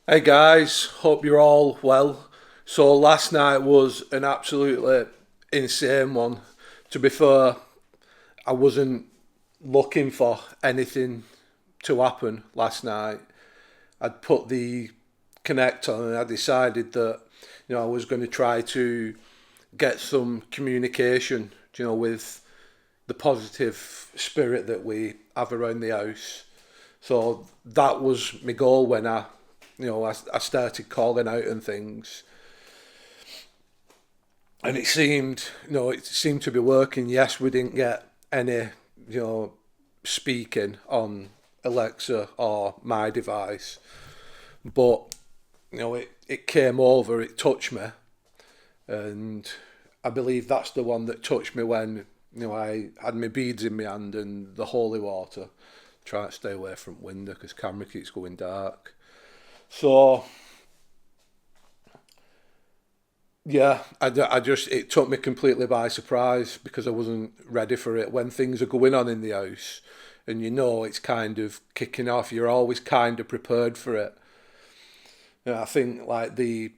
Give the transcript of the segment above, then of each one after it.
Hey guys, hope you're all well. So last night was an absolutely insane one. To be fair, I wasn't looking for anything to happen last night. I'd put the connect on and I decided that I was going to try to get some communication, with the positive spirit that we have around the house. So that was my goal when I started calling out and things, and it seemed to be working. Yes, we didn't get any, you know, speaking on Alexa or my device, but it came over, it touched me, and I believe that's the one that touched me when I had my beads in my hand and the holy water. Trying to stay away from window because camera keeps going dark. So yeah, I just it took me completely by surprise because I wasn't ready for it. When things are going on in the house, and it's kind of kicking off, you're always kind of prepared for it. I think like the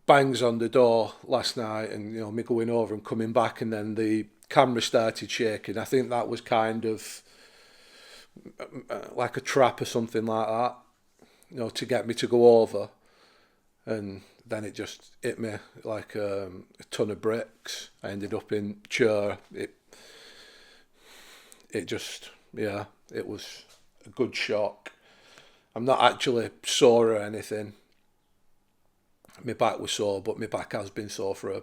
bangs on the door last night, and me going over and coming back, and then the camera started shaking. I think that was kind of like a trap or something like that, to get me to go over. And then it just hit me like a ton of bricks. I ended up in chair. It just it was a good shock. I'm not actually sore or anything. My back was sore, but my back has been sore for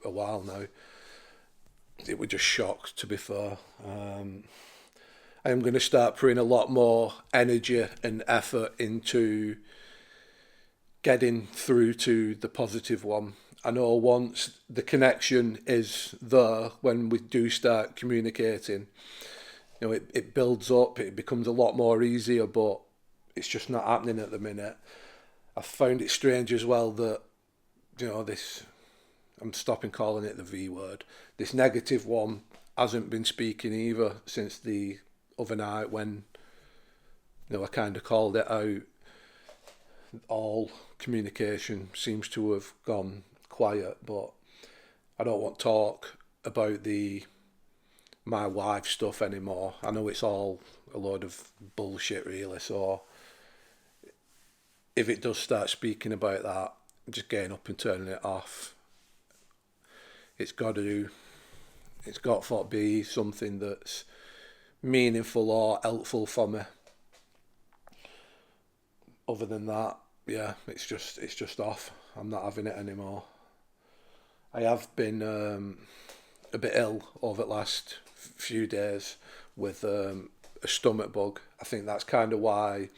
a while now. It was just shocked, to be fair. I am going to start putting a lot more energy and effort into getting through to the positive one. I know once the connection is there, when we do start communicating, it builds up, it becomes a lot more easier, but it's just not happening at the minute. I found it strange as well that, this, I'm stopping calling it the V word, this negative one hasn't been speaking either since the other night when, I kind of called it out. All communication seems to have gone quiet, but I don't want to talk about the my wife stuff anymore. I know it's all a load of bullshit, really. So if it does start speaking about that, just getting up and turning it off. It's got to, it's got to be something that's meaningful or helpful for me. Other than that, yeah, it's just off. I'm not having it anymore. I have been a bit ill over the last few days with a stomach bug. I think that's kind of why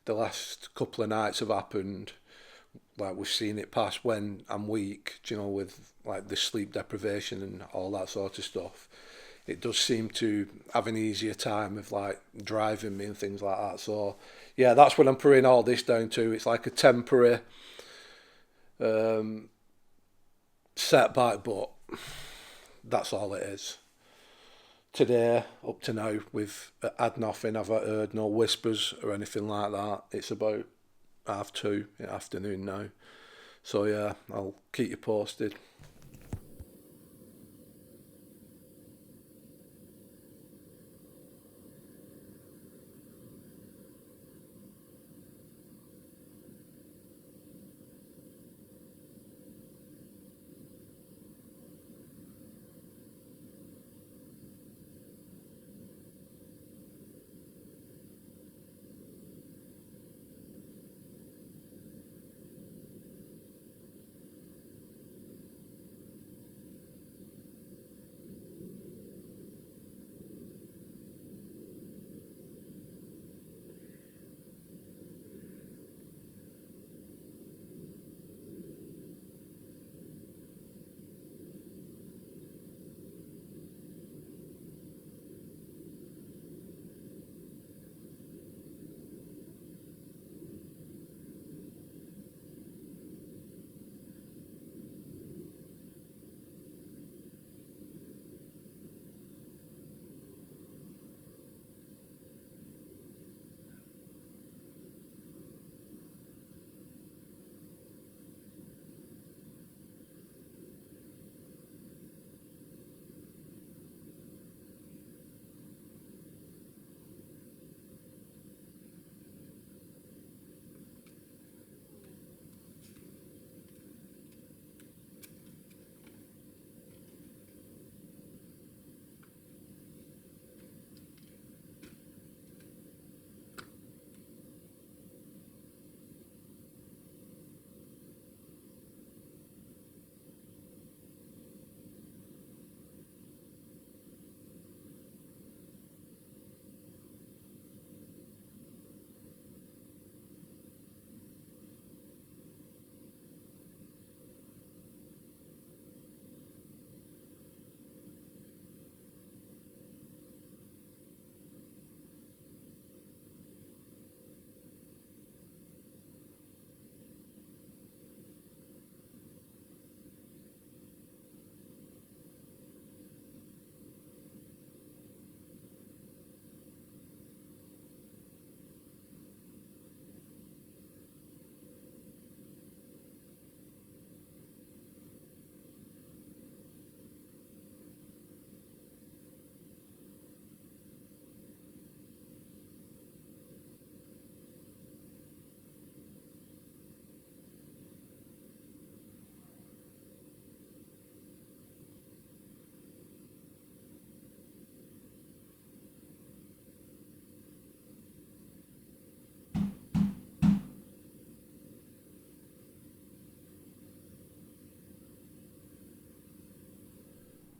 the last couple of nights have happened. Like we've seen it pass when I'm weak, with like the sleep deprivation and all that sort of stuff. It does seem to have an easier time of like driving me and things like that. So yeah, that's what I'm putting all this down to. It's like a temporary um, setback, but that's all it is. Today, up to now, we've had nothing. I've heard no whispers or anything like that. It's about 2:30 in the afternoon now. So yeah, I'll keep you posted.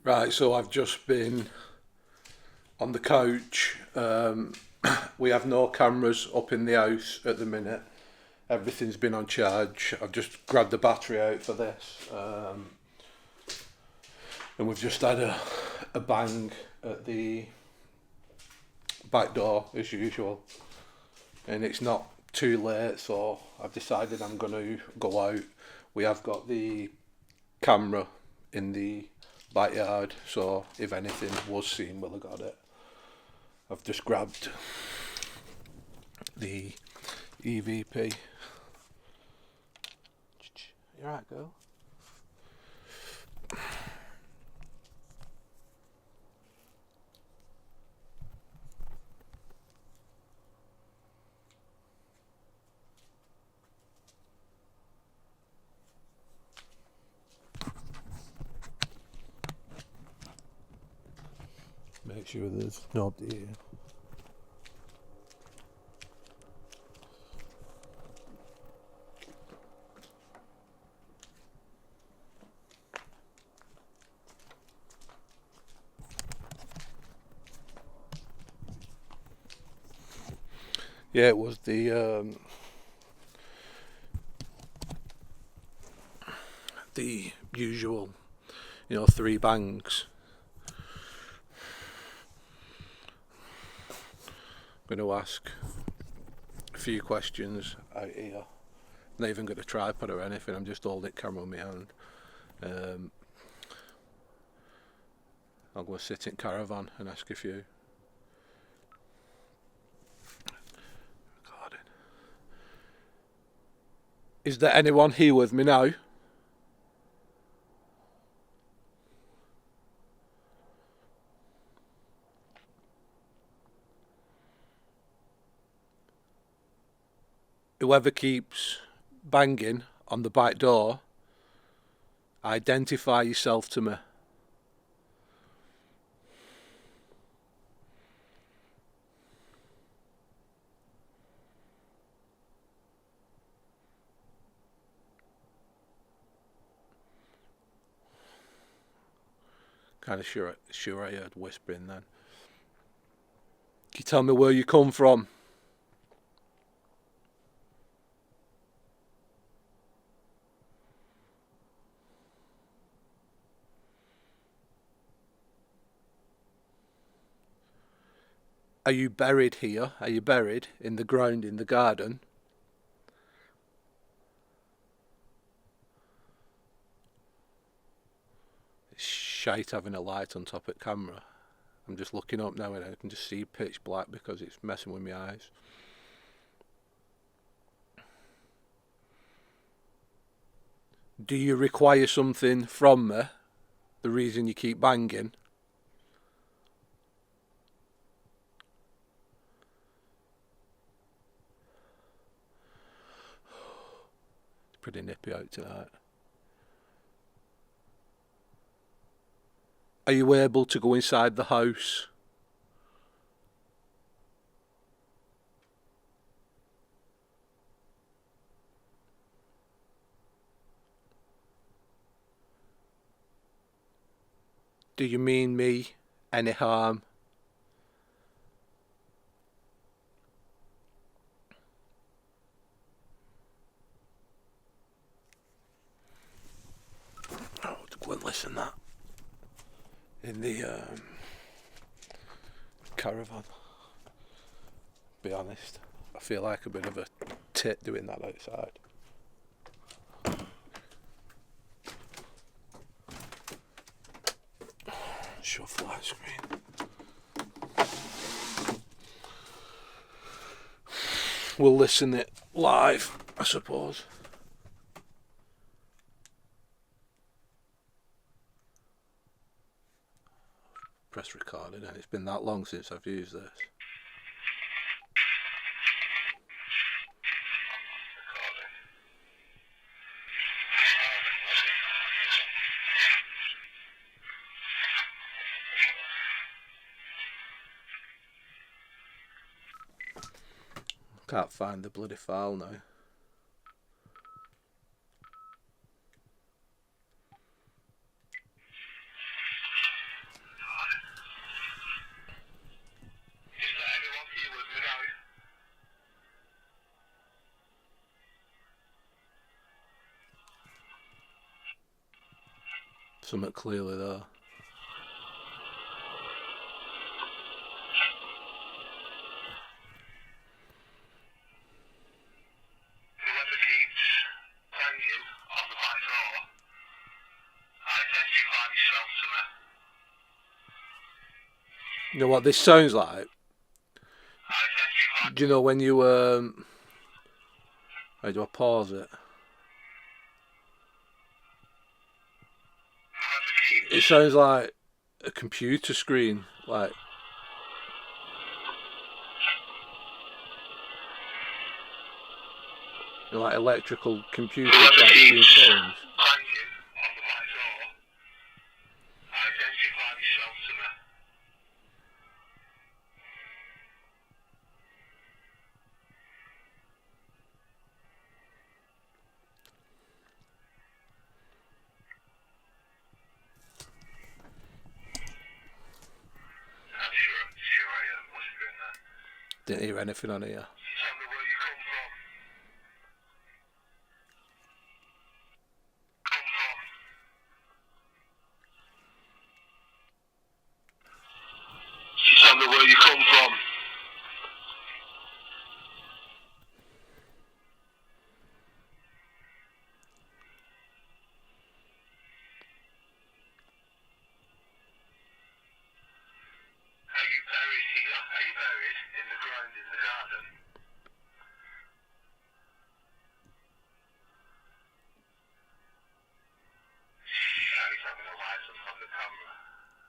Right, so I've just been on the couch. We have no cameras up in the house at the minute. Everything's been on charge. I've just grabbed the battery out for this. And we've just had a bang at the back door as usual. And it's not too late, so I've decided I'm going to go out. We have got the camera in the backyard, so if anything was seen, we'll have got it. I've just grabbed the EVP. You right, girl? Make sure there's nobody here. Yeah, it was the usual, 3 bangs. I'm going to ask a few questions out here. Not even got a tripod or anything. I'm just holding camera in my hand. I'll go sit in caravan and ask a few. Recording. Is there anyone here with me now? Whoever keeps banging on the back door, identify yourself to me. Kind of sure I heard whispering then. Can you tell me where you come from? Are you buried here? Are you buried in the ground in the garden? It's shite having a light on top of camera. I'm just looking up now and I can just see pitch black because it's messing with my eyes. Do you require something from me? The reason you keep banging? It's pretty nippy out tonight. Are you able to go inside the house? Do you mean me any harm? Oh, go and listen that. In the caravan. Be honest, I feel like a bit of a tit doing that outside. Shuffle ice cream. We'll listen it live, I suppose. Press recorded, and it's been that long since I've used this. Can't find the bloody file now. Something clearly there. Whoever keeps banging on the back door, identify yourself to me. You know what this sounds like? Identify. Do you know when you how do I pause it? Whoever keeps. It sounds like a computer screen, like you know, like electrical computers, Whoever like keeps doing phones. banging on the back door, identify yourself to me. I'm sure I am whispering that. Didn't hear anything on here. Tell me where you come from. Come from. Tell me where you come from. Are you buried here? Are you buried in the ground in the garden? He's having a light on the camera.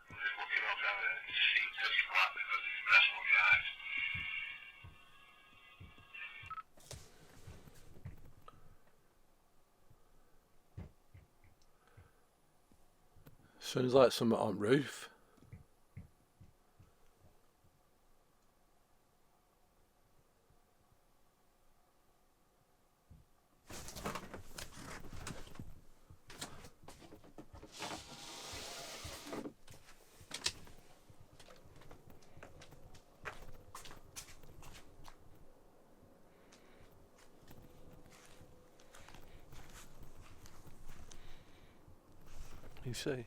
I'm just looking up now and see touch black because it's best on your eyes. Sounds like something on roof. You see?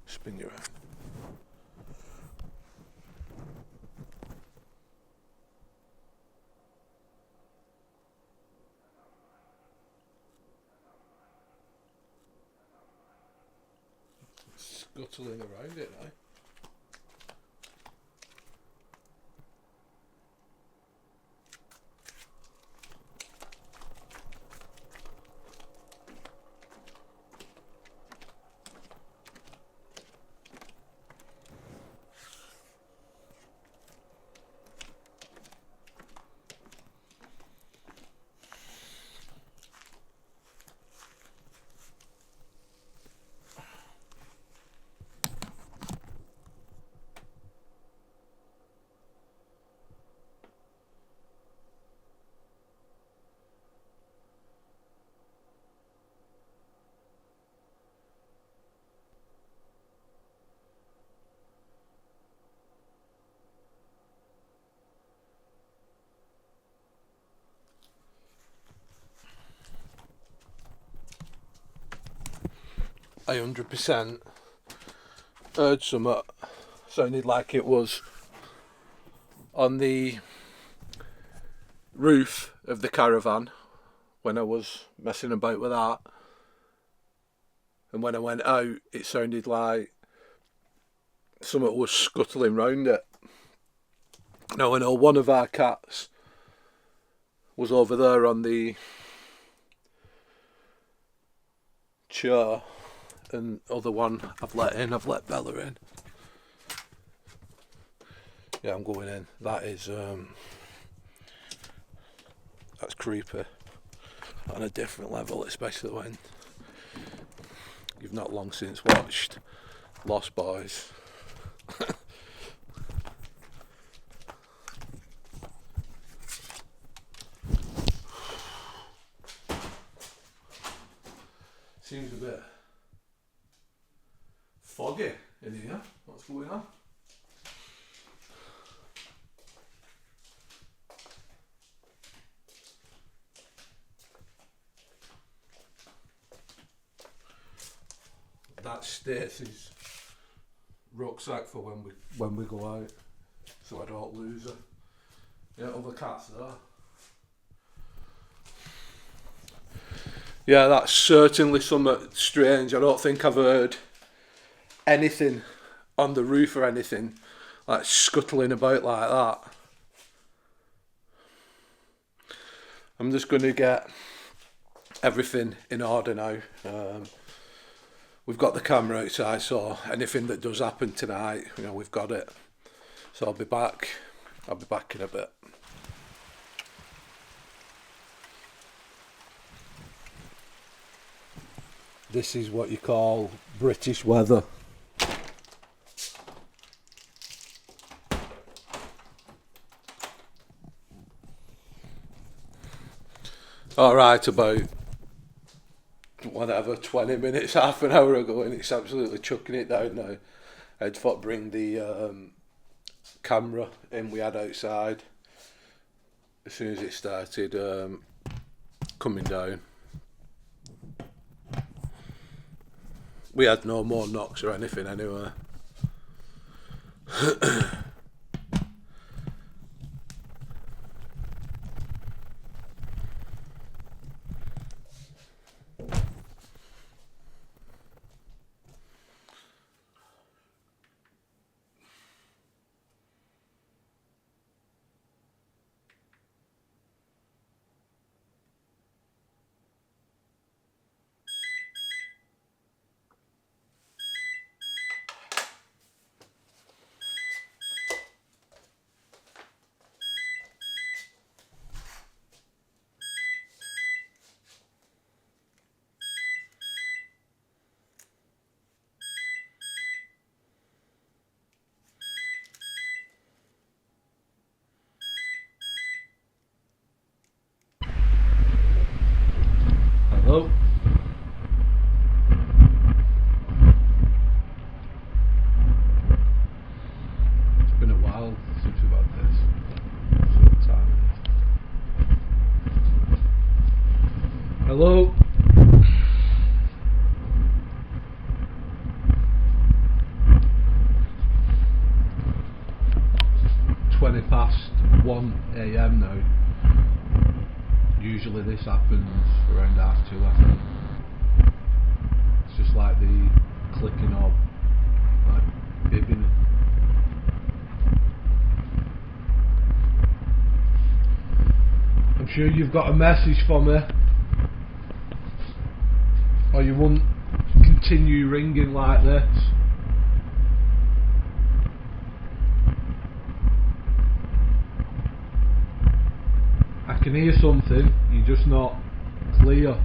Spin you around. Scuttling around it now. I 100% heard something sounded like it was on the roof of the caravan when I was messing about with that, and when I went out it sounded like something was scuttling round it. Now I know one of our cats was over there on the chair, and other one I've let Bella in. Yeah, I'm going in. That is that's creepy on a different level, especially when you've not long since watched Lost Boys. Seems a bit foggy in here. What's going on? that's Stacey's rucksack for when we go out, so I don't lose her. Yeah, other cats there. Yeah, that's certainly something strange. I don't think I've heard anything on the roof or anything like scuttling about like that. I'm just going to get everything in order now. We've got the camera outside, so anything that does happen tonight, we've got it. So I'll be back in a bit. This is what you call British weather. Alright, about 20 minutes, half an hour ago, and it's absolutely chucking it down now. I'd thought bring the camera in we had outside as soon as it started coming down. We had no more knocks or anything anyway. Hello? It's been a while since we've had this. Short time. Hello? £1 now. Usually this happens around 2:30, I think. It's just like the clicking of like bibbing. I'm sure you've got a message for me, or you wouldn't continue ringing like this. I can hear something, you're just not clear.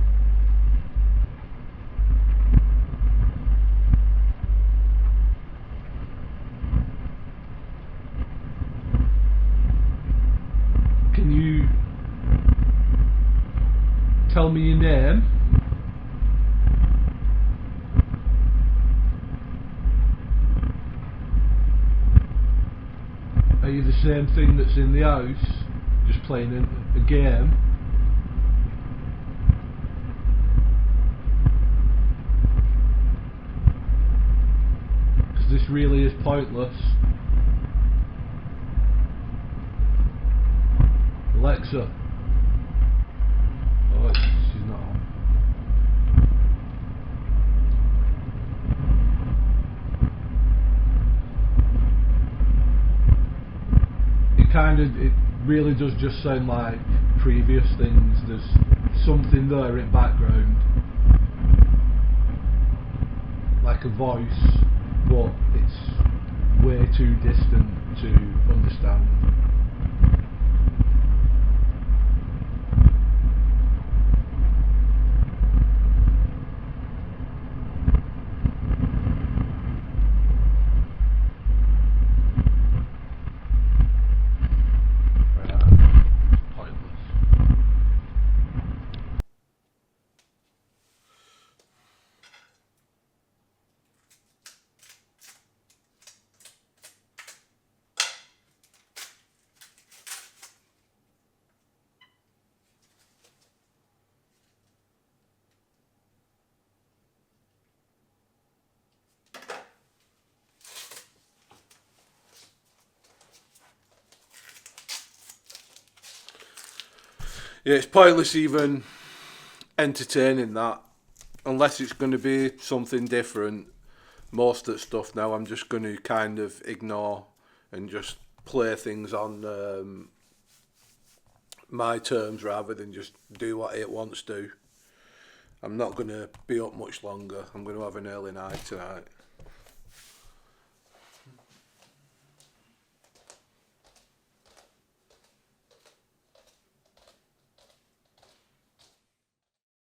Can you tell me your name? Are you the same thing that's in the house? Just playing a game? Because this really is pointless. Alexa. Oh, she's not on. It really does just sound like previous things. There's something there in background, like a voice, but it's way too distant to understand. Yeah, it's pointless even entertaining that unless it's going to be something different. Most of the stuff now I'm just going to kind of ignore and just play things on my terms rather than just do what it wants to. I'm not going to be up much longer. I'm going to have an early night tonight.